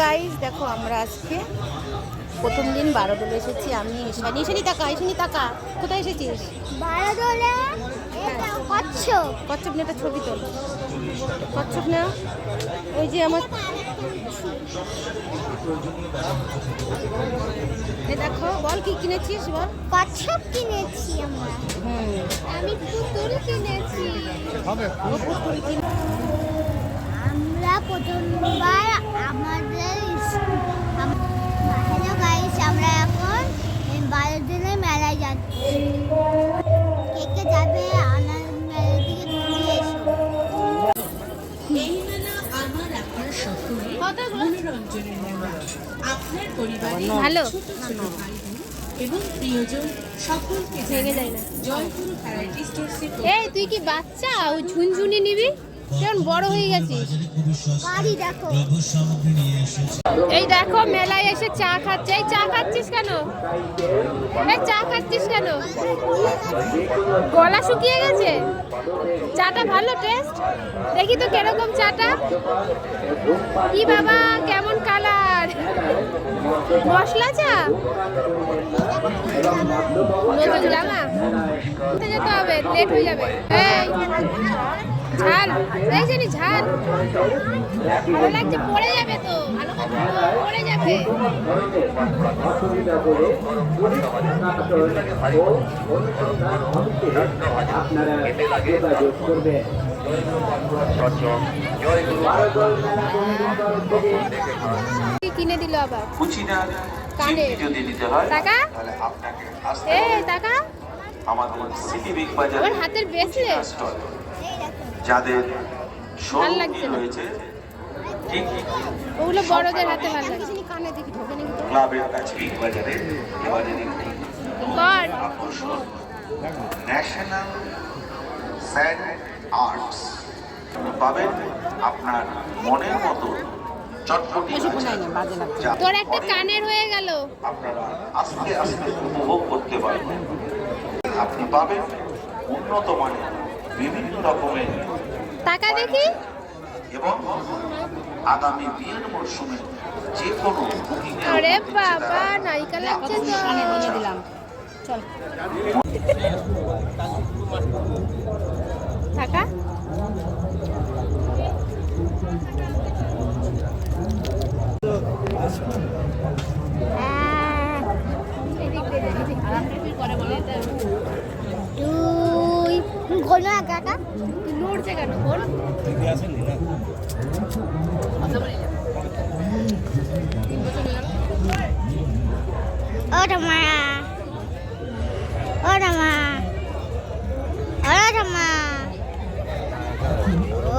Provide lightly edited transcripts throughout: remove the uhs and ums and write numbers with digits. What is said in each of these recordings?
Guys দেখো আমরা আজকে প্রথম দিন বারোদোলে এসেছি। আমি ঈশানী তাকা কোথায় এসেছিস? বারোদোলে কচ্ছপ কচ্ছপ না, একটা ছবি তোল। কচ্ছপ না, ওই যে আমার দেখো, বল কি কিনেছিস বল। কচ্ছপ কিনেছি আমরা। আমি পুতুল কিনেছি। আমরা প্রথমবার আমাদের হ্যালো গাইস, আমরা এখন বারোদোলে মেলায় যাচ্ছি। কে কে যাবে আনন্দ মেলার দিকে ঘুরে এসো। এই মেলা আমার আপনার সকলের মনোরঞ্জনের মেলা। আপনার পরিবারে ভালো ছোট ছোট ভাই বোন এবং প্রিয়জন সকলকে জানাই জয়গুরু ভ্যারাইটি স্টোরসের এই তুই কি বাচ্চা? ওই ঝুনঝুনি নিবি, কেমন বড় হয়ে গেছিস। বাড়ি দেখো। এই দেখো মেলায় এসে চা খাচ্ছে। এই চা খাচ্ছিস কেন? এই চা খাচ্ছিস কেন? গলা শুকিয়ে গেছে? চাটা ভালো টেস্ট? দেখি তো কিরকম চাটা। কি বাবা, কেমন কালার? মশলা চা, নতুন জামা যেতে হবে, লেট হয়ে যাবে। এই ঝাল, এই জানি ঝাল ভালো লাগছে, পড়ে যাবে তো, ভালো করে পড়ে যাবে। কিনে দিল আবার কানে টাকা। এই টাকা আমাদের সিটি বিগ বাজার আমার হাতের ব্রেসলেট যাদের ভালো লাগছে না, রয়েছে ঠিক ওগুলো বড়দের হাতে ভালো লাগছে। কানে দেখি ঢোকে নাকি তো। ক্লাবের কাছে বিগ বাজারে এবারে একটি কর আকর্ষণ ন্যাশনাল স্যান্ড আর্টস পাবেন আপনার মনের মতো চটপটি যা তোর একটা কানের হয়ে গেল। আপনারা আস্তে আস্তে উপভোগ করতে পারবেন। আপনি পাবেন উন্নত মানের বিভিন্ন রকমের টাকা দেখি। এবং আগামী বিয়ের মরশুমে যে কোনো বুকিং আরে বাবা, নারিকেল লাগছে তো। দিলাম চল টাকা। তুই গোল আগাটা তুই লড়ছে কেন? বল ওটা মা, ওটা মা, ওটা মা,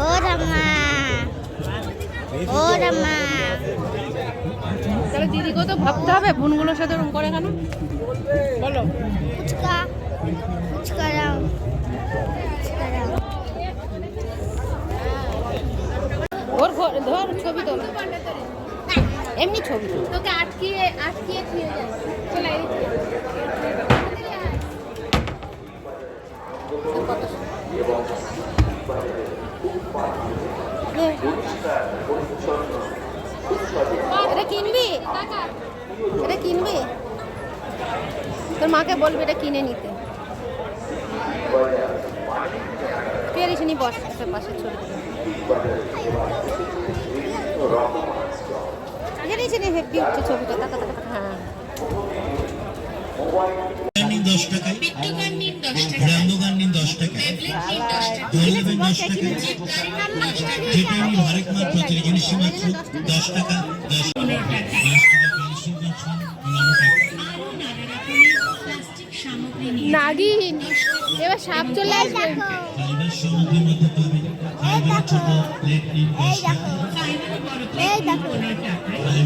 ওটা মা, ওটা মা। তাহলে দিদিকেও তো ভাবতে হবে বোনগুলোর সাথে ওরকম করে কেন বলো। ফুচকা, ফুচকা দাও, ফুচকা দাও। ধর ছবি তোল, এমনি ছবি তোল। তোকে আটকিয়ে দিয়ে যায়। চলে এটা কিনবি? এটা কিনবি? তোর মাকে বলবি এটা কিনে নিতে। পেরিসনি বস একটা পাশে ছবি হেপি হচ্ছে ছবিটা। হ্যাঁ নিন 10 টাকায়, রামদো গান নিন 10 টাকায়, দই নেবেন 10 টাকায়, যেটা নিন হরেক মাল প্রতি জিনিস মাত্র 10 টাকা, 10 টাকা, 10 টাকা পেন্সিল বক্স নাগিন, এবার সাপ চলে আসবে। ফাইবার সামগ্রীর মধ্যে পাবেন ফাইবার ছোট প্লেট নিন 10 টাকা, এই দেখো। ফাইবার